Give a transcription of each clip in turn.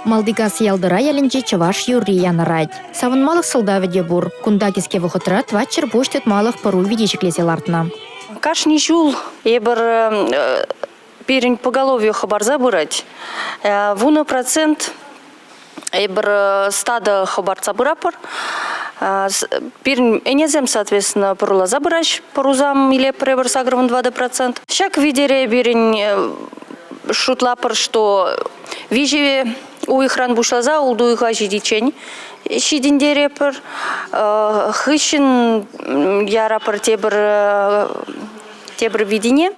Малдыгас ялдыра ялінче чаваш юрри янарать. Савынмалық сылдаведе бур. Кундакиске вұхытыра тватчер бош тетмалық пару видешеклесе лартна. Кашни жул ебір перень поголовью хабарза бұрать. Вуна процент ебір стада хабарца бұрапыр. Перень энезем, соответственно, парула забрать парузам или пребор сагрован 20%. Щак видере перень шутлапыр, что вижеве у их ран бушлаза, улду их ажидичень. Щидиндерепер, хыщин ярапыр тебір видине.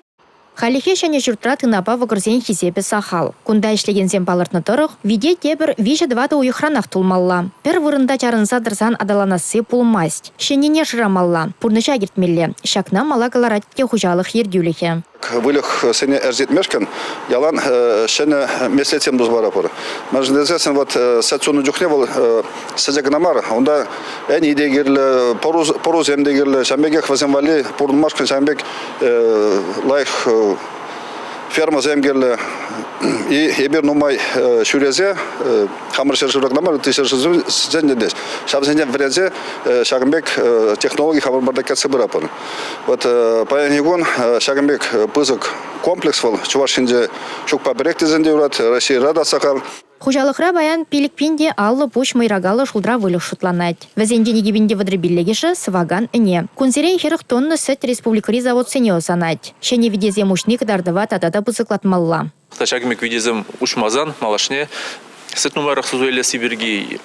Халихе шәне жүртрат инапа вғырзен хизепе сахал. Кунда ішлеген зен балыртны тұрық, виде тебір вижі двады уйықранақ тұлмалла. Пір вырында чарынса дырсан адаланасы пулмасть. Шенене жырамалла, пурныша гертмелле. Шакна мала галаратке хужалық ердюліхе. Вылық сене әрзетмешкен, ялан шәне меслетем дуз барапыр. Мәжіндезесін сәтсуны жүхне бол сәжегінамар, онда ән идегерлі, поруз емдегерлі, шәмбегек вазенвали, пұрынмашкын шәмбек лайық ферма земгерлі и ебір нумай шүрезе, хамыр шершірігнамар, тишершізендендес. Шабзенден врезе шағымбек технологий хамыр бардакетсі бірапыр. Паянегон шағымбек пызык комплекс был, чувашинде шукпа беректезенде урат, Россия рада сақал. Хужалықра баян пилікпенде аллы пуш майрагалы шулдра вылық шутланать. Вәзенде негебінде вадребиллегеші сваган әне. Кунзерей херық тонны сәт республикари завод сене осанать. Шене видезем ушник дардыва татада пызыклатмалла. Шагымек видезем ушмазан, малашне, сәт нумарық сузуэлі сибирги.